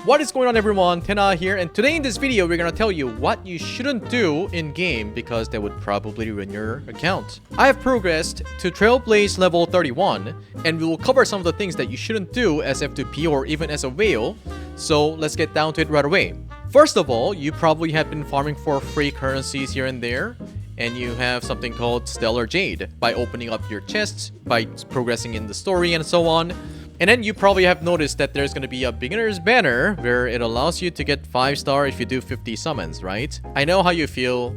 What is going on, everyone? Tenha here, and today in this video we're gonna tell you what you shouldn't do in game because that would probably ruin your account. I have progressed to Trailblaze level 31, and we will cover some of the things that you shouldn't do as F2P or even as a whale, so let's get down to it right away. First of all, you probably have been farming for free currencies here and there, and you have something called Stellar Jade by opening up your chests, by progressing in the story and so on. And then you probably have noticed that there's going to be a beginner's banner where it allows you to get 5-star if you do 50 summons, right? I know how you feel,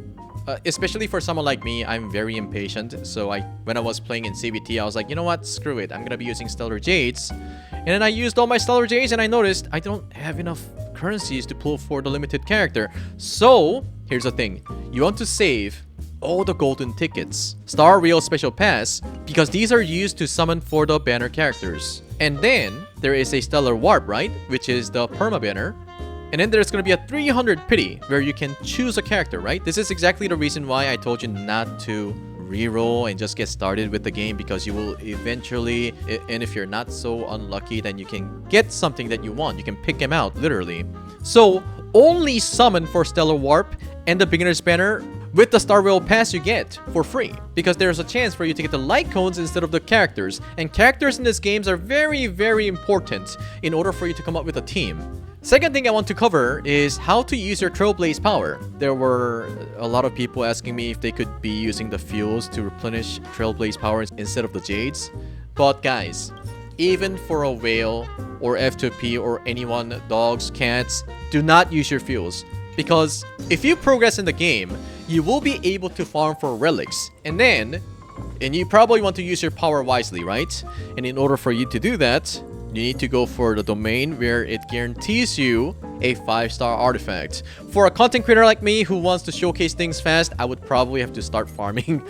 especially for someone like me. I'm very impatient. So when I was playing in CBT, I was like, you know what? Screw it. I'm going to be using Stellar Jades. And then I used all my Stellar Jades and I noticed I don't have enough currencies to pull for the limited character. So here's the thing. You want to save all the golden tickets, Star Real Special Pass, because these are used to summon for the banner characters. And then there is a Stellar Warp, right? Which is the perma banner. And then there's going to be a 300 pity where you can choose a character, right? This is exactly the reason why I told you not to reroll and just get started with the game, because you will eventually, and if you're not so unlucky, then you can get something that you want. You can pick them out, literally. So only summon for Stellar Warp and the beginner's banner with the Star Rail Pass you get for free, because there's a chance for you to get the light cones instead of the characters, and characters in this games are very, very important in order for you to come up with a team. Second thing I want to cover is how to use your Trailblaze Power. There were a lot of people asking me if they could be using the fuels to replenish Trailblaze Power instead of the Jades. But guys, even for a whale or F2P or anyone, dogs, cats, do not use your fuels. Because if you progress in the game, you will be able to farm for relics. And you probably want to use your power wisely, right? And in order for you to do that, you need to go for the domain where it guarantees you a 5-star artifact. For a content creator like me who wants to showcase things fast, I would probably have to start farming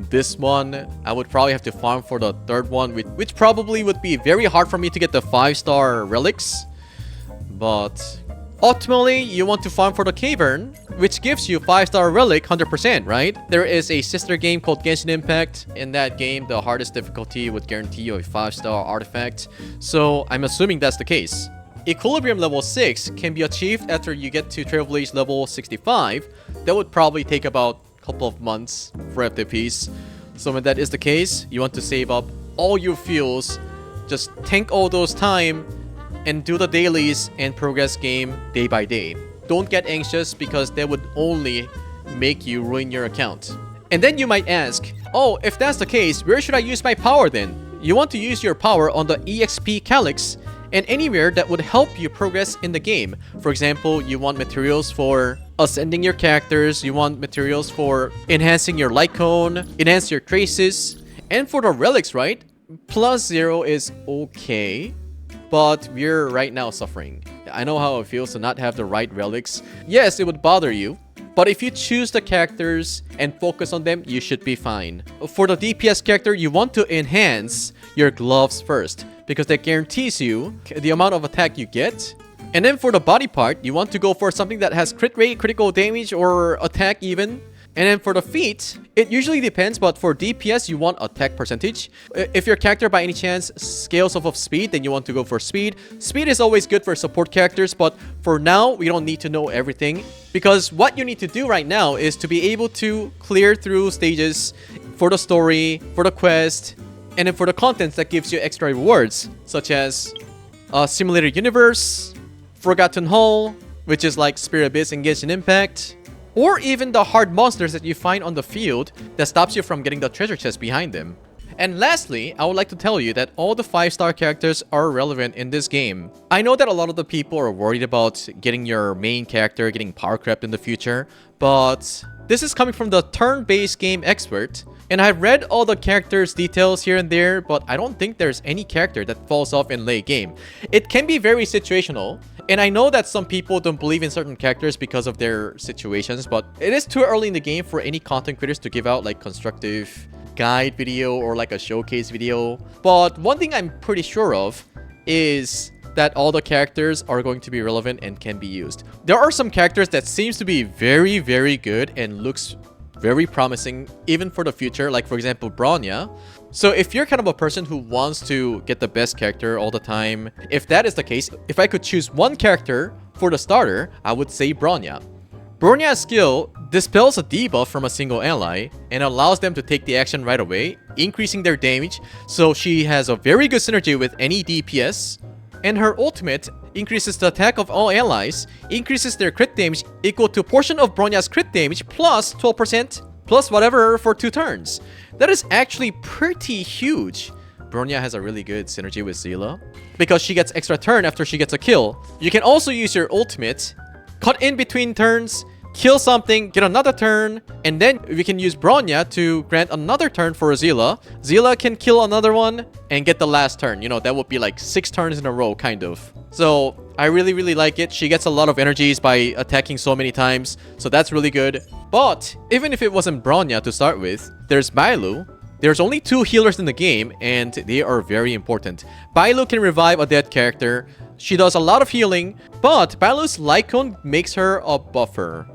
this one. I would probably have to farm for the third one, which probably would be very hard for me to get the 5-star relics. But ultimately, you want to farm for the Cavern, which gives you 5-star relic 100%, right? There is a sister game called Genshin Impact. In that game, the hardest difficulty would guarantee you a 5-star artifact. So I'm assuming that's the case. Equilibrium level 6 can be achieved after you get to Trailblaze level 65. That would probably take about a couple of months for FTPs. So when that is the case, you want to save up all your fuels, just tank all those time, and do the dailies and progress game day by day. Don't get anxious, because that would only make you ruin your account. And then you might ask, oh, if that's the case, where should I use my power then? You want to use your power on the EXP Calyx and anywhere that would help you progress in the game. For example, you want materials for ascending your characters, you want materials for enhancing your light cone, enhance your traces, and for the relics, right? +0 is okay, but we're right now suffering. I know how it feels to not have the right relics. Yes, it would bother you, but if you choose the characters and focus on them, you should be fine. For the DPS character, you want to enhance your gloves first, because that guarantees you the amount of attack you get. And then for the body part, you want to go for something that has crit rate, critical damage, or attack even. And then for the feet, it usually depends, but for DPS, you want attack percentage. If your character by any chance scales off of speed, then you want to go for speed. Speed is always good for support characters, but for now, we don't need to know everything. Because what you need to do right now is to be able to clear through stages for the story, for the quest, and then for the contents that gives you extra rewards, such as Simulated Universe, Forgotten Hall, which is like Spirit Abyss and Genshin Impact, or even the hard monsters that you find on the field that stops you from getting the treasure chest behind them. And lastly, I would like to tell you that all the 5-star characters are relevant in this game. I know that a lot of the people are worried about getting your main character getting power crept in the future, but this is coming from the turn-based game expert, and I've read all the characters' details here and there, but I don't think there's any character that falls off in late game. It can be very situational, and I know that some people don't believe in certain characters because of their situations, but it is too early in the game for any content creators to give out like constructive guide video or like a showcase video. But one thing I'm pretty sure of is that all the characters are going to be relevant and can be used. There are some characters that seems to be very, very good and looks very promising even for the future, like for example Bronya. So if you're kind of a person who wants to get the best character all the time, if that is the case, if I could choose one character for the starter, I would say Bronya. Bronya's skill dispels a debuff from a single ally and allows them to take the action right away, increasing their damage, so she has a very good synergy with any DPS. And her ultimate increases the attack of all allies, increases their crit damage equal to a portion of Bronya's crit damage plus 12% plus whatever for 2 turns. That is actually pretty huge. Bronya has a really good synergy with Seele because she gets extra turn after she gets a kill. You can also use your ultimate, cut in between turns, kill something, get another turn, and then we can use Bronya to grant another turn for Seele. Seele can kill another one and get the last turn. You know, that would be like 6 turns in a row, kind of. So I really like it. She gets a lot of energies by attacking so many times, so that's really good. But even if it wasn't Bronya to start with, there's Bailu. There's only 2 healers in the game, and they are very important. Bailu can revive a dead character. She does a lot of healing, but Bailu's light cone makes her a buffer.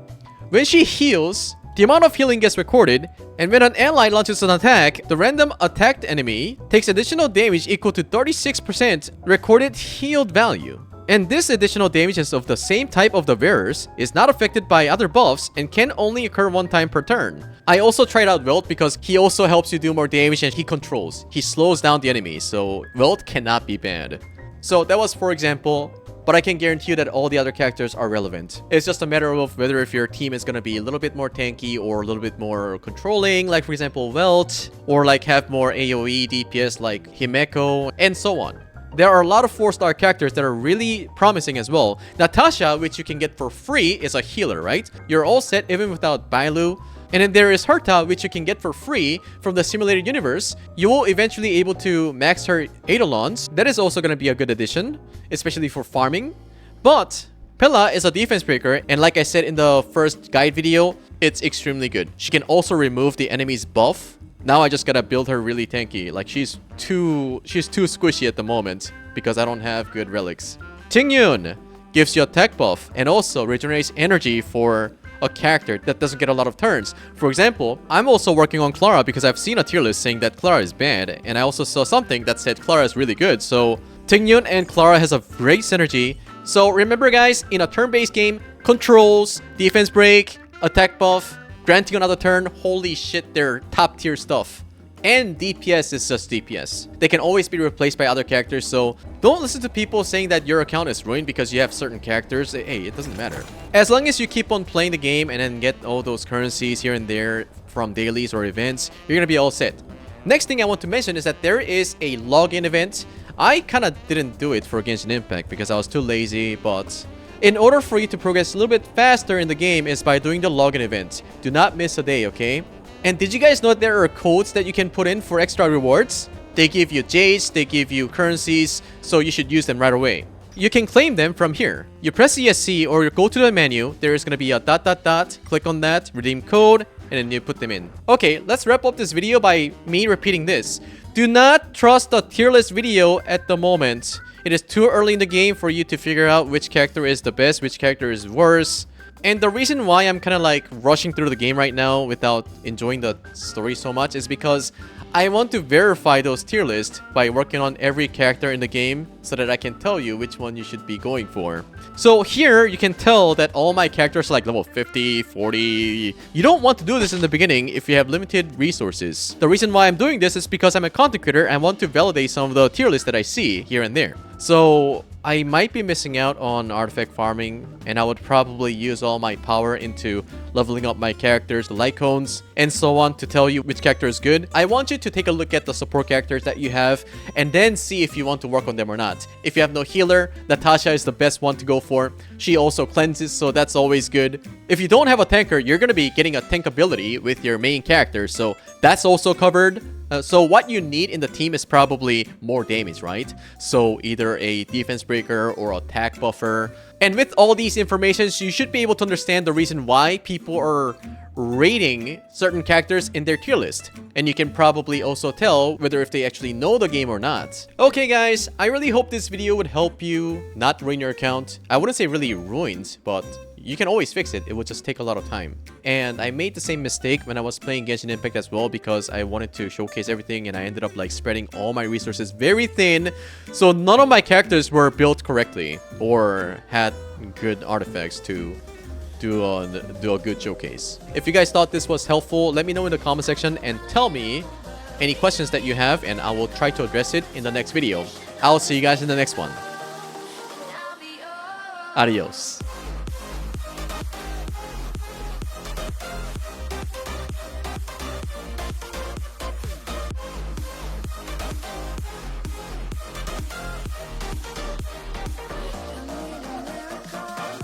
When she heals, the amount of healing gets recorded, and when an ally launches an attack, the random attacked enemy takes additional damage equal to 36% recorded healed value. And this additional damage is of the same type of the wearers, is not affected by other buffs, and can only occur 1 time per turn. I also tried out Welt because he also helps you do more damage and he controls. He slows down the enemy, so Welt cannot be bad. So that was for example, but I can guarantee you that all the other characters are relevant. It's just a matter of whether if your team is going to be a little bit more tanky or a little bit more controlling, like for example Welt, or like have more AoE DPS like Himeko, and so on. There are a lot of 4-star characters that are really promising as well. Natasha, which you can get for free, is a healer, right? You're all set even without Bailu. And then there is Herta, which you can get for free from the simulated universe. You will eventually able to max her Eidolons. That is also going to be a good addition, especially for farming. But Pela is a defense breaker, and like I said in the first guide video, it's extremely good. She can also remove the enemy's buff. Now I just gotta build her really tanky. Like she's too squishy at the moment because I don't have good relics. Tingyun gives you attack buff and also regenerates energy for a character that doesn't get a lot of turns. For example, I'm also working on Clara because I've seen a tier list saying that Clara is bad, and I also saw something that said Clara is really good. So Tingyun and Clara has a great synergy. So remember guys, in a turn-based game, controls, defense break, attack buff, granting another turn, holy shit, they're top tier stuff. And DPS is just DPS. They can always be replaced by other characters, so don't listen to people saying that your account is ruined because you have certain characters. Hey, it doesn't matter. As long as you keep on playing the game and then get all those currencies here and there from dailies or events, you're gonna be all set. Next thing I want to mention is that there is a login event. I kinda didn't do it for Genshin Impact because I was too lazy, but in order for you to progress a little bit faster in the game is by doing the login event. Do not miss a day, okay? And did you guys know there are codes that you can put in for extra rewards? They give you jades, they give you currencies, so you should use them right away. You can claim them from here. You press ESC or you go to the menu, there is going to be a ... click on that, redeem code, and then you put them in. Okay, let's wrap up this video by me repeating this. Do not trust the tier list video at the moment. It is too early in the game for you to figure out which character is the best, which character is worse. And the reason why I'm kind of like rushing through the game right now without enjoying the story so much is because I want to verify those tier lists by working on every character in the game so that I can tell you which one you should be going for. So here you can tell that all my characters are like level 50, 40. You don't want to do this in the beginning if you have limited resources. The reason why I'm doing this is because I'm a content creator and I want to validate some of the tier lists that I see here and there. So I might be missing out on artifact farming, and I would probably use all my power into leveling up my characters, the light cones, and so on to tell you which character is good. I want you to take a look at the support characters that you have and then see if you want to work on them or not. If you have no healer, Natasha is the best one to go for. She also cleanses, so that's always good. If you don't have a tanker, you're going to be getting a tank ability with your main character, so that's also covered. So what you need in the team is probably more damage, right? So either a defense breaker or attack buffer. And with all these informations, you should be able to understand the reason why people are rating certain characters in their tier list. And you can probably also tell whether if they actually know the game or not. Okay guys, I really hope this video would help you not ruin your account. I wouldn't say really ruined, but you can always fix it. It would just take a lot of time. And I made the same mistake when I was playing Genshin Impact as well, because I wanted to showcase everything and I ended up like spreading all my resources very thin. So none of my characters were built correctly or had good artifacts to do a good showcase. If you guys thought this was helpful, let me know in the comment section and tell me any questions that you have, and I will try to address it in the next video. I'll see you guys in the next one. Adios.